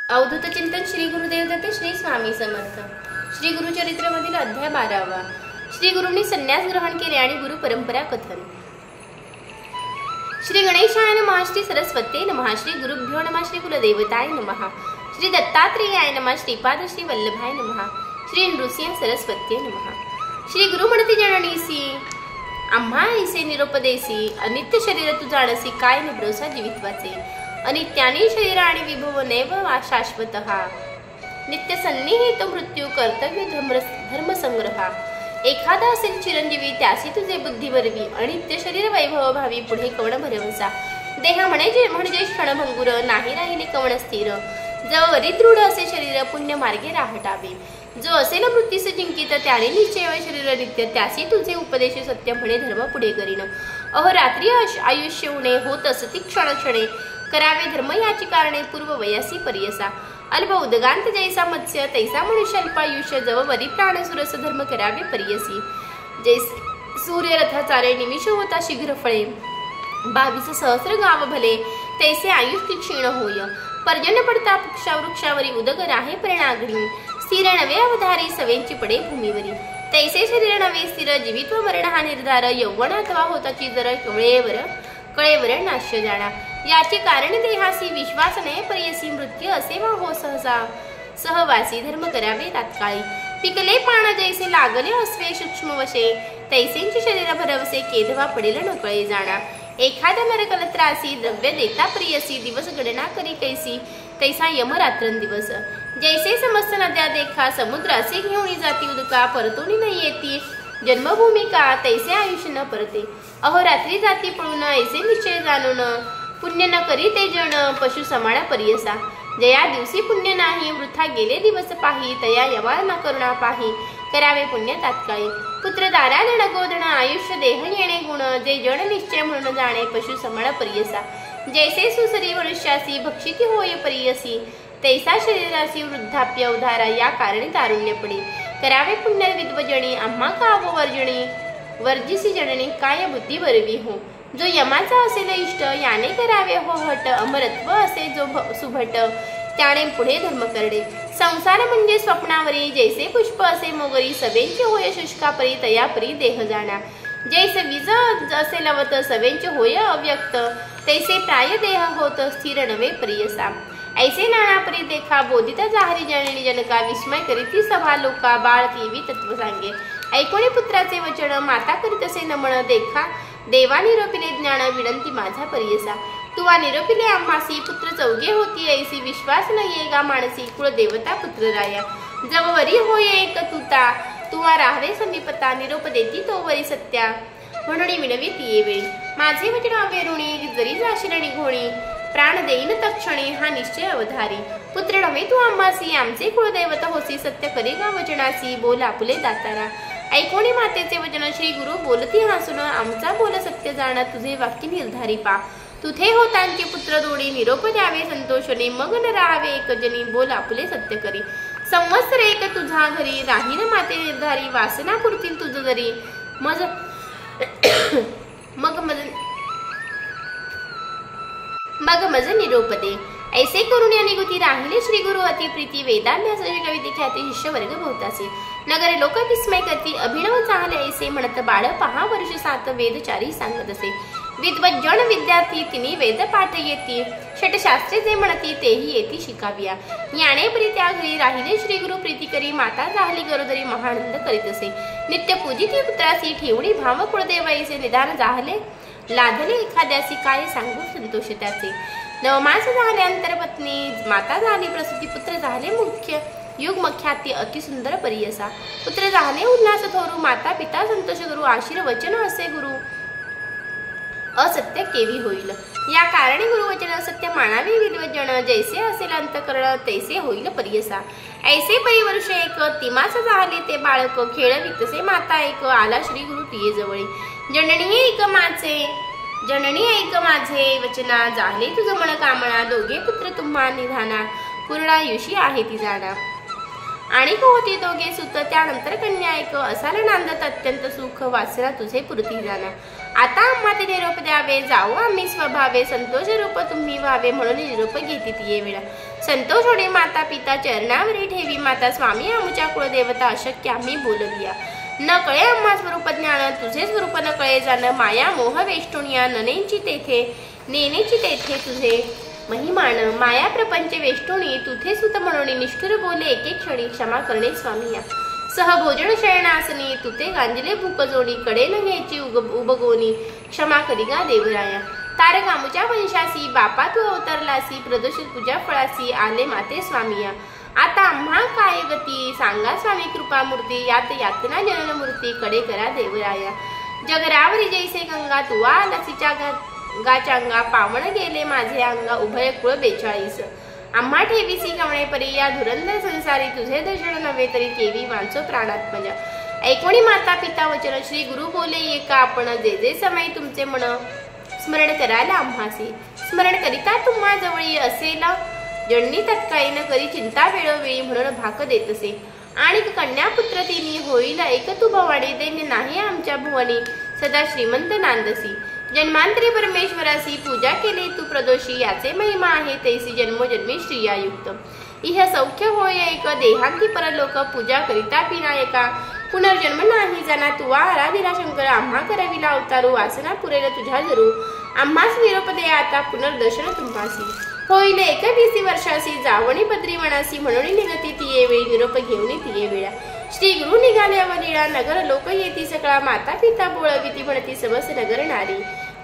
अवधूत चिंतन श्री गुरुदेव दत्त श्री स्वामी समर्थ। श्री गुरुचरित्रमधील अध्याय 12वा। श्री गुरूंनी संन्यास ग्रहण केले आणि गुरु परंपरा कथन। श्री गणेशाय नमः, श्री सरस्वती नमः, श्री गुरुभ्यो नमः, श्री कुलदेवताय नमः, श्री दत्तात्रेयाय नमः, श्रीपाद श्री वल्लभाय नमः, श्री नृसिंह सरस्वती नमः। श्री गुरु म्हणती जननीसी आम्हा ऐसे निरोपदेसी, अनित्य शरीर तू जाणसी काय न भरोसा जीवित्वाचे, अनित्याने शरीर आणि विभव नैव शाश्वतः, नित्य सन्निहित मृत्यू कर्तव्य धर्मसंग्रहा, एखादा असेल चिरंजीवी त्यासी तुझे बुद्धी वरवी, अनित्य शरीर वैभव भावी पुढे कवण भरवसा, देह म्हणजे क्षणभंगुर नाही राहिले कवण स्थिर, जवरी दृढ असे शरीर पुण्य मार्गे राहटावे, जो असेल मृत्यूस जिंकित त्याने निश्चय शरीर नित्य, त्यासी तुझे उपदेश सत्य म्हणे धर्म पुढे करीन, अहोरात्री आयुष्य उणे होत असती क्षण क्षणे, करावे धर्म याची कारणे पूर्व वयासी परियसा, अल्प उदगांत जैसा मत्स्य तैसा मनुष्य अल्पायुष्य, जववरी प्राण सुरस धर्म करावे परियसी, जैसे सूर्य रथ चाले निमिष होता शीघ्र फळे, 22 सहस्र गाव भले तैसे आयुष्य क्षीण होय, पर्जन्य पडता वृक्षावरी उदक राहे प्रेरणाग्नी, स्थिर नवे अवधारी सवेंची पडे भूमीवरी, तैसे शरीर नवे स्थिर जीवित्व मरण हा निर्धार, यौवन अथवा होताची जर कळेवर नाश्य जाणा, याचे कारण देहासी विश्वास नये परियसी, मृत्यू असे वा हो सहसा सहवासी धर्म करावे तात्काळी, पिकले पाण जैसे लागले अस्वे सूक्ष्म वशे, तैसेंची शरीर भरवसे केधवा पडेल नकळे जाणा, एखाद्या नरकल त्रासी द्रव्य देता प्रियसी, दिवस गणना करी कैसी तैसा यम रात्रंदिवस, जैसे समस्त नद्या देखा समुद्र असे घेऊन जाती उदका, परतोनी न येती जन्मभूमिका तैसे आयुष्य न परते, अहोरात्री जाती पळून ऐसे निश्चय जाणून, पुण्य न करी ते जण पशु समाळा परियसा, जया दिवसी पुण्य नाही वृथा गेले दिवस पाही, तया यमा न करुणा पाही करावे पुण्य तात्काळी, पुत्र दारा दण गोदण आयुष्य देह येणे गुण, जे जण निश्चय म्हणून जाणे पशु समाळा परियसा, जैसे सुसरी मनुष्यासी भक्षिती होय परियसी, तैसा शरीरासी वृद्धाप्य उधारा या कारणे तारुण्य पडे, करावे पुण्य विद्वजणी आम्हा काव वर्जिसी जननी काय बुद्धी वरवी हो, जो यमाचा असेल इष्ट याने करावे हो हट, अमरत्व असे जो सुभट त्याने पुढे धर्म करडे, संसार म्हणजे स्वप्नावरी जैसे पुष्प असे मोगरी, सवेंचे होय शुष्कापरी तयापरी देह जाणा, जैसे वीज असे लवत सवेंचे होय अव्यक्त, तैसे प्राय देह होत स्थिर नवे प्रियसा, ऐसे नानापरी देखा बोधिता जाहरी जननी जनका, विस्मय करीती सभा लोका, बाळ तीवी तत्व सांगे, ऐकोणे पुत्राचे वचन माता करीत असे नमन, देखा देवा निरोपिले ज्ञान विनंती माझा परियसा, तुवा निरोपिले आम्हासी पुत्र चौघे होती ऐसी, विश्वास न येगा मानसी कुळ देवता पुत्र राया, जववरी होय एक तुता तुवा राहवे समीपता, निरोप देती तो वरी सत्या म्हणून विनवी ती वेळी, माझे वचन अवेरुणी जरी जाशील निघोणी, प्राण देईन तक्षणी हा निश्चय अवधारी, पुत्र नव्हे तू आम्हासी आमचे कुळदैवत होसी, सत्य करेगा वचनासी बोल आपुले दातारा, ऐकोणी मातेचे वचन श्री गुरु बोलती हसून, आमचा बोल सत्य जाणा तुझे वाक्य निर्धारी पा, तुथे होतांचे पुत्र दोडी निरोप द्यावे संतोषणी, मग न राहावे एकजनी बोल आपुले सत्य करी, संवत्सर एक तुझा घरी राहीन माते निर्धारी, वासना पुरतील तुझ जरी मग मज निरोप दे, ऐसे करून या निगुती राहिले श्री गुरु अति प्रीती, वेदाभ्यासाची कविते ख्याती शिष्य वर्ग भोवतासी, नगर लोक विस्मय करती अभिनव चाहले ऐसे म्हणत, बाळ 5 वर्ष 7 वेदचारी सांगत असे, विद्वज्जन विद्यार्थी तिनी वेद पाठ येती, षटशास्त्रे जे म्हणती तेही येती शिकाव्या, याने परी त्या घरी राहिले श्री गुरु प्रीती करी, माता जाहली गरोदरी महानंद करीत असे, नित्य पूजिती पुत्रासी ठेवणी भाव कुळदेवाईचे, निदान जाहले लाधले एखाद्यासी काय सांगू संतोष त्याचे, 9 मास झाल्यानंतर पत्नी माता झाली प्रसूती, पुत्र झाले मुख्य युग ख्याती अति सुंदर परियसा, पुत्र झाले उल्हास थोरू, माता पिता संतोष गुरु, आशीर्वचन असे गुरु असत्य केवी होईल, या कारणे गुरुवचन असत्य मानावे विद्वजन, जैसे असेल अंतकरण तैसे होईल परियसा, ऐसे परिवर्ष एक तिमास झाले ते बाळक, खेळवितसे माता एक आला श्री गुरु तिये जवळी, जननी ऐक माझे वचना, झाले तुझ मन कामना, दोघे पुत्र तुम्हा निधाना, पूर्णायुषी आहे ती जाणा, आणि होती दोघे सुत त्यानंतर कन्या एक, असाल नांदत अत्यंत सुख, वासना तुझे पुरती जाणा, आता आम्हा ते निरोप द्यावे, जाऊ आम्ही स्वभावे, संतोष रूप तुम्ही व्हावे, म्हणून निरोप घेती ती वेळा. संतोष होणे माता पिता, चरणावरी ठेवी माता, स्वामी आमच्या कुळदेवता, अशक्य आम्ही बोलविया. न कळे आम्हा स्वरूप ज्ञान, तुझे स्वरूप न कळे जाण, माया मोह वेष्टुनिया, नेनेची तेथे तुझे महिमान, माया प्रपंच वेष्टुनी, तुथे सुत म्हणून निष्ठुर बोले, एके क्षणी क्षमा करणे स्वामिया. सहभोजन शयनासनी, तुते गांजले भूक जोडी, कडे न घ्यायची उबगोनी, क्षमा करिगा देवराया. तारक आमुच्या वंशासी, बापा तू अवतरलासी, प्रदोषित पूजा फळासी, आले माते स्वामिया. आता आम्हा काय गती, सांगा स्वामी कृपामूर्ती, यात यातना जनन मूर्ती, कडे करा देवराया. जगरावरी जैसे गंगा, तुवा आलासीच्या गाचांगा, पावण गेले माझे अंगा, उभय कुळ 42. आम्हा ठेवीसी गवणे परी, या धुरंधर संसारी, तुझे दर्शन नव्हे तरी केवी वांचो प्राणात्मजा. ऐकोणी माता पिता वचन, श्री गुरु बोले एका आपण, जे जे समय तुमचे मन, स्मरण करायला आम्हासी. स्मरण करिता तुम्हा जवळी असेल, जणनी तत्काळी न करी चिंता वेळोवेळी, म्हणून भाक देतसे. आणि कन्या पुत्र तिनी, होईल एक तू भवानी, दैन्य नाही आमच्या भुवनी, सदा श्रीमंत नांदसी. जन्मांतरी परमेश्वरासी, पूजा केली तू प्रदोषी, याचे महिमा आहे तैसी, जन्मोजन्मी श्रियायुक्त. इह सौख्य होय एक, देहांती परलोक, पूजा करिता विनायका, पुनर्जन्म नाही जाना, तुवा आराधिला शंकर, आम्हा करविला अवतारू, वासना पुरेल तुझ्या जरू, आम्हास निरोप दे आता, पुनर्दर्शन तुम्हासी. होईल 21 वर्षासी, जावणी पत्री वनासी, म्हणून निघती तिये वेळी, निरोप घेऊन तिये वेळा. श्री गुरु निघाले अवलीळा, नगर लोक येती सकळा, माता पिता बोळविती म्हणती समस्त नगर नारी.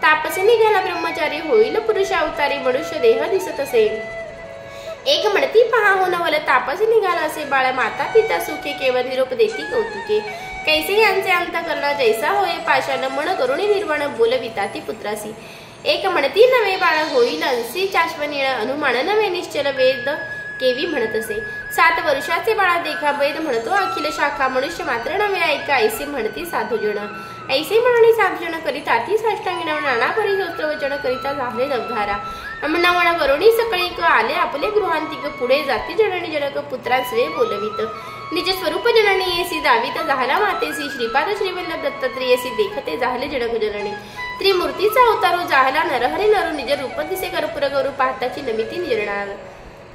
तापसी निघाला ब्रह्मचारी, होईल पुरुष अवतारी, मनुष्य देह दिसत असे. एक म्हणती पहा हो नवल, तापसी निघाला असे बाळ, माता पिता सुखे, केवळ निरोप देती कौतुके. कैसे यांचे अंत करणं, जैसा होय पाशान, मन करुणी निर्वाण, बोलविता ती पुत्रासी. एक म्हणती नवे बाळ, होईल अंशी चाश्वनीळ, अनुमान नवे निश्चल, वेद केवी म्हणत असे. 7 वर्षाचे बाळा देखा, वेद म्हणतो अखिल शाखा, मनुष्य मात्र नवे ऐका, ऐसे म्हणती साधूजन. ऐसे म्हणणे साधूजन करिता, ती साष्टांगी नाना परी स्तोत्र वचन करिता, झाले नवधारा. नवण करुणी सकळीक, आले आपले गृहांतिक, पुढे जाती जननी जनक, पुत्रांसवे बोलवित. निज स्वरूप जननी येसी, दावित झाला मातेसी, श्रीपाद श्रीवल्लभ दत्तात्रेयसी, देखते झाले जनक जननी. त्रिमूर्तीचा अवतारू, जाहला नरहरी नरू, निज रूप दिसे कर्पूर गौरू, पाहताची नमिती निर्णाल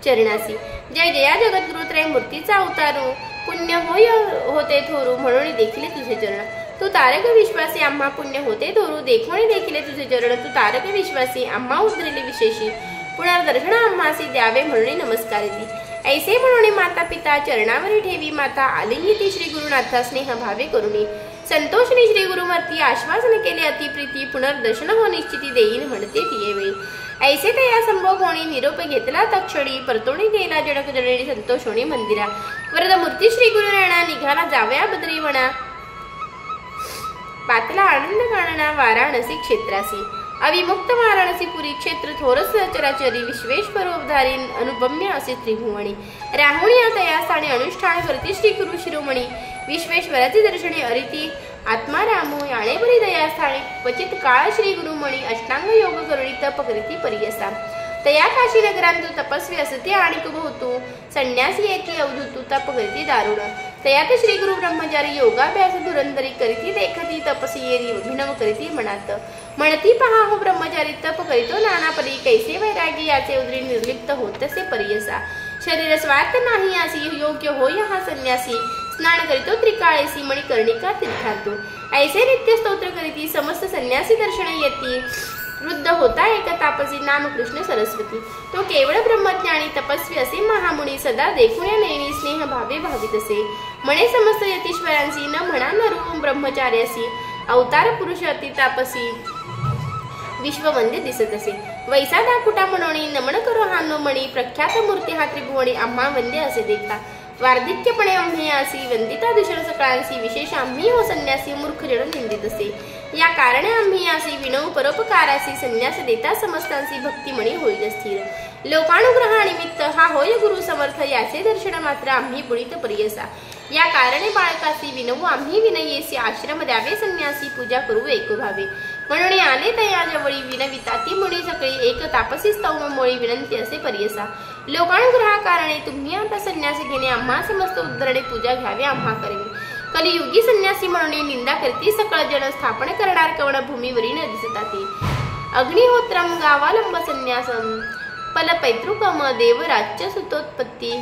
चरणासी. जय जया जगद्गुरु त्रय मूर्तीचा अवतारू, पुण्य होय होते थोरू, म्हणून देखील तुझे चरण. तू तारक विश्वासी, आम्हा पुण्य होते थोरू, देखोणी देखील तुझे चरण. तू तारक विश्वासी, आम्हा उद्रेली विशेषी, पुनर्दर्शन आम्हासी द्यावे, म्हणून नमस्कार ती. ऐसे म्हणून माता पिता, चरणावरी ठेवी माता, आलिंगिती श्री गुरुनाथा, स्नेह भावे करुणी. संतोषनी श्री गुरुमूर्ती, आश्वासन केले अतिप्रीती, पुनर्दर्शन हो निश्चिती, देईन म्हणते तिये वेळी. ऐसे तया संभोग होणी, निरोप घेतला तक्षणी, परतोणी गेला जनक जननी, संतोष होणी मंदिरा. वरदमूर्ती श्री गुरुराणा, निघाला जावया बद्रीवना, पातला आनंद कानना, वाराणसी क्षेत्रासी. अविमुक्त वाराणसी पुरी, क्षेत्र थोरस चराचरी, विश्वेश्वर अवधारी, अनुपम्य असे त्रिभुवनी. राहुणी तया स्थानी, अनुष्ठान करती श्री गुरु शिरोमणी, विश्वेश्वराचे दर्शने अरिती, आत्मा रामो याणे बरी दयास्थानी, क्वचित काळ श्री गुरुमणी, अष्टांग योग करुणी, तप करीती परियसा. तया काशी नगरांतू, तपस्वी असते आणि होतू, संन्यासी येती अवधूतू, तप करीती दारुण. तयात श्री गुरु ब्रह्मचारी, योगाभ्यास धुरंधरी, करीती देखती तपसी येरी, अभिनव करीती मनात. म्हणती पहा हो ब्रह्मचारी, तप करीतो नाना परी, कैसे वैरागी याचे उदरी, निर्लिप्त होतसे परियसा. शरीर स्वार्थ नाही आसी, योग्य होय हा संन्यासी, स्नान करीतो त्रिकाळेसी, मणिकर्णिका तीर्थांतू. ऐसे नित्य स्तोत्र करीती, समस्त संन्यासी दर्शन येती, वृद्ध होता एक तापसी, नाम कृष्ण सरस्वती. तो केवळ ब्रह्मज्ञानी, तपस्वी असे महामुनी, सदा देखुण्या नेणी, स्नेह भावे भावित असे. म्हणे समस्त यतीश्वरांसी, न म्हणा नरू ब्रह्मचार्यासी, अवतार पुरुष अति तापसी, विश्ववंद्य दिसत असे. वैसा दाकुटा म्हणोनी, नमन करो हा नो मणी, प्रख्यात मूर्ती हा त्रिभुवनी, आम्हा वंद्य असे देखता. वार्धिक्यपणे आम्ही आसी, वंदिता दुसर सकळांसी, विशेष आम्ही हो संन्यासी, मूर्ख जण निंदित असे. या कारणे आम्ही आसी, विनव परोपकारासी, संन्यास देता समस्तांसी, भक्तिमणी होईल स्थिर. लोकानुग्रहानिमित्त हा होय गुरु समर्थ, याचे दर्शन मात्र आम्ही बुडीत परियसा. या कारणे बाळकासी, विनवू आम्ही विनयेसी, आश्रम द्यावे संन्यासी, पूजा करू एकोभावे. म्हणून आले तया जवळी, विनविता ती मुनी सकळी, एक तापसी स्तव मोळी, विनंती असे परियसा. लोकानुग्रहा कारणे तुम्ही आता संन्यास घेणे, आम्हा समस्त उद्धरणे, पूजा घ्यावी आम्हा करवी. कलियुगी संन्यासी म्हणून निंदा करती सकळ जन स्थापन करणार कवण भूमीवरी न दिसताती अग्निहोत्रम गावालंब संन्यासम पल पैतृकम देव राज्य सुतोत्पत्ती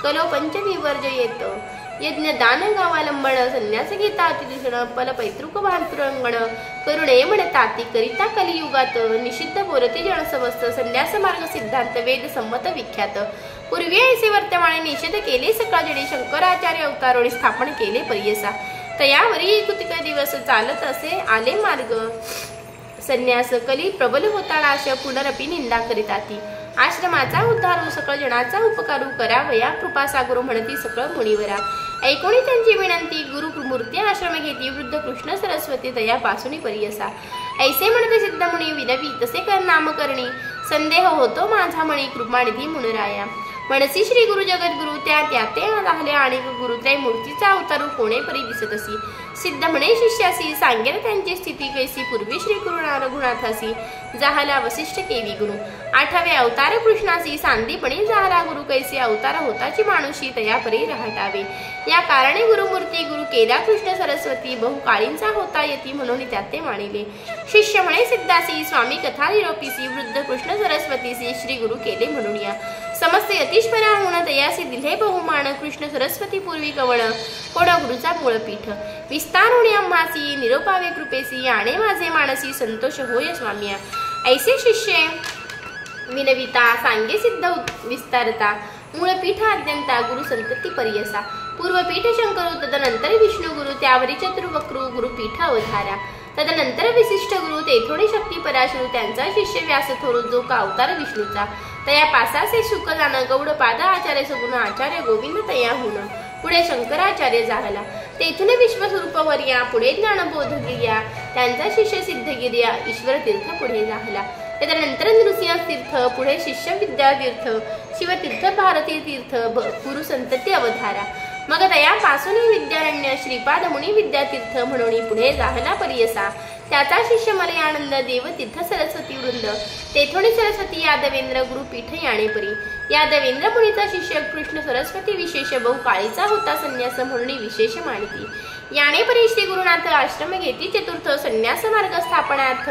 कलो पंचमी वर्जयेत यज्ञ दान गावालंबण संन्यास घेता अतिदिषण पल पैतृक भांतुरंगण करुणे म्हणताती करिता कलियुगात निषिद्ध बोलते जन समस्त संन्यास मार्ग सिद्धांत वेद संमत विख्यात पूर्वी ऐसे वर्तमाने निषेध केले सकाळ जडी शंकराचार्य अवतारोळी स्थापन केले पर्यसा तयावरी कुतिक दिवस चालत असे आले मार्ग संन्यास कली प्रबल होता नाश पुनरपी निंदा करीताती आश्रमाचा उद्धारू सकळ जनाचा उपकारू करावया कृपा सागरो म्हणती सकळ मुनिवरा ऐकोणी त्यांची विनंती गुरु मूर्ती आश्रम घेती वृद्ध कृष्ण सरस्वती तयापासून पर्यसा ऐसे म्हणते सिद्ध मुनी विनवी तसे कर नामकरणी संदेह होतो माझा म्हणी कृपानिधी मुनराया मनसी श्री गुरु जगद्गुरु त्या त्याते राहिले आणि गुरुत्रय मूर्तीचा अवतारू कोणे परी दिसत असी सिद्ध म्हणे शिष्यासी सांगेल त्यांची स्थिती कैसी पूर्वी श्री गुरु रघुनाथासी जाहला वसिष्ठ केवी गुरु आठवे अवतार कृष्णासी सांदीपणे जाहला गुरु कैसी अवतार होताची माणूशी तयापरी राहटावे या कारणे गुरुमूर्ती गुरु केला कृष्ण सरस्वती बहुकाळींचा होता यती म्हणून त्याते मानिले शिष्य म्हणे सिद्धासी स्वामी कथा निरोपीसी वृद्ध कृष्ण सरस्वतीसी श्री गुरु केले म्हणून या समस्त यतीश्वरा होण तयासी दिले बहुमान कृष्ण सरस्वती पूर्वी कवण कोण गुरुचा मूळपीठ विस्तार होणे आम्हासी निरोपावे कृपेसी आणे माझे मानसी संतोष होय स्वामिया ऐसे शिष्य विनविता सांगे सिद्ध विस्तारता मूळपीठ अद्यंता गुरु संतती पर्यसा पूर्वपीठ शंकरू तदनंतर विष्णू गुरु त्यावरी चतुर्वक्रू गुरुपीठ अवधारा तदनंतर विशिष्ट गुरु तेथोडे शक्ती पराशरू त्यांचा शिष्य व्यास थोरू जो का अवतार विष्णूचा तया पासासे सुख जाण गौड पाद आचार्य सगुण आचार्य गोविंद तया होण पुढे शंकराचार्य जाहला तेथून विश्वस्वरूप वर्या पुढे ज्ञानबोध गिर्या त्यांचा शिष्य सिद्धगिर्या ईश्वर तीर्थ पुढे जाहला त्यानंतर नृसिंह तीर्थ पुढे शिष्य विद्यातीर्थ शिवतीर्थ भारती तीर्थ गुरु संतती अवधारा मग तयापासून विद्यारण्य श्रीपाद मुनी विद्यातीर्थ म्हणून पुढे जाहला पर्यसा त्याचा शिष्य मलयानंद देवतीर्थ सरस्वती वृंद तेथोडी सरस्वती यादवेंद्र गुरुपीठ याणेपरी यादवेंद्र मुनीचा शिष्य कृष्ण सरस्वती विशेष बहुकाळीचा होता संन्यास म्हणून विशेष मानिती याणेपरी श्री गुरुनाथ आश्रम घेती चतुर्थ संन्यास मार्ग स्थापनार्थ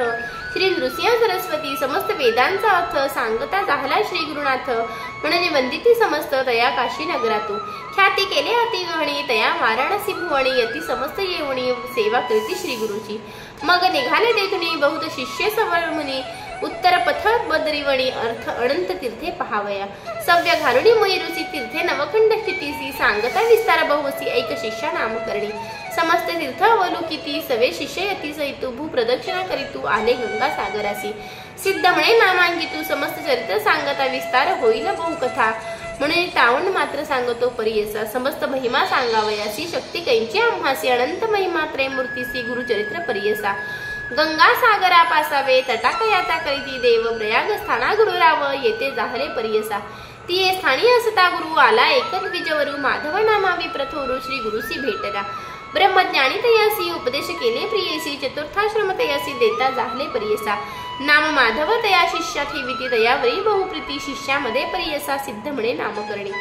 श्री नृसिंह सरस्वती समस्त वेदांचा अर्थ सांगता जाहला श्री गुरुनाथ म्हणजे वंदिती समस्त तया काशी नगरातू ख्याती केले अति गहणी तया वाराणसी भुवणी यती समस्त येवणी सेवा करती श्री गुरुची मग निघाले तेथुनी बहुत शिष्य सवरमुनी उत्तर पथ बदरिवणी अर्थ अनंत तीर्थे पहावया सव्य घालुनी मुईरुसी तीर्थे नवखंड स्थितीसी सांगता विस्तार बहुसी ऐक शिष्या नामकरणी समस्त तीर्थ अवलोकिती सवे शिष्य यती सहितू भू प्रदक्षिणा करीतू आले गंगा सागरासी सिद्ध म्हणे नामांकितू समस्त चरित्र सांगता विस्तार होईल बहुकथा म्हणून तावण मात्र सांगतो परियसा समस्त महिमा सांगावयासी शक्ती कैंची आम्हासी अनंत महिमा त्रयमूर्तीसी गुरुचरित्र परियसा गंगा सागरा पासावे तटाकयाता करीती देव प्रयाग स्थाना गुरुराव येथे जाहले परियसा ती स्थानी असता गुरु आला एकद्विजवरू माधव नामावी प्रथोरू श्री गुरुसी भेटला ब्रह्मज्ञानी तयासी उपदेश केले प्रियसी चतुर्थाश्रम तयासी देता जाहले परियसा नाम माधव तया शिष्या ठेविती तयावरी बहुप्रीती शिष्यामध्ये परियसा सिद्ध म्हणे नामकरणी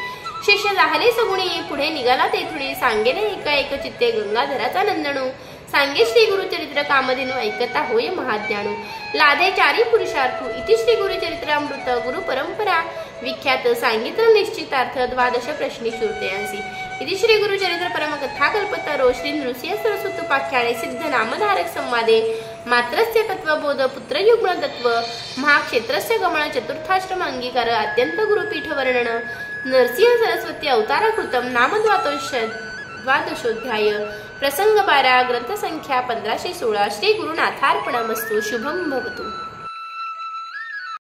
शिष्य जाहले सगुणी पुढे निघाला तेथुणी सांगेले एका एक चित्ते गंगाधराचा नंदणू सांगे श्री गुरुचरित्र कामधेनु ऐकता होय महाज्ञानू लाधे चारी पुरुषार्थू इति श्री गुरुचरित्रामृत गुरु परंपरा विख्यात सांगितलं निश्चितार्थ द्वादश प्रश्नी श्रुतयांसी इति श्री गुरुचरित्र परम कथा कल्पतरो श्री नृसिंह सरस्वती उपाख्याने सिद्ध नामधारक संवादे मात्रस्य तत्वबोध पुत्रयुग्म तत्व महाक्षेत्रस्य गमन चतुर्थाश्रम अंगीकार अत्यंत गुरुपीठ वर्णन नरसिंह सरस्वती अवतारकृतम नाम द्वादशोध्याय प्रसंग 12 ग्रंथ संख्या 1516 श्री गुरुनाथार्पणमस्तु शुभम भवतु।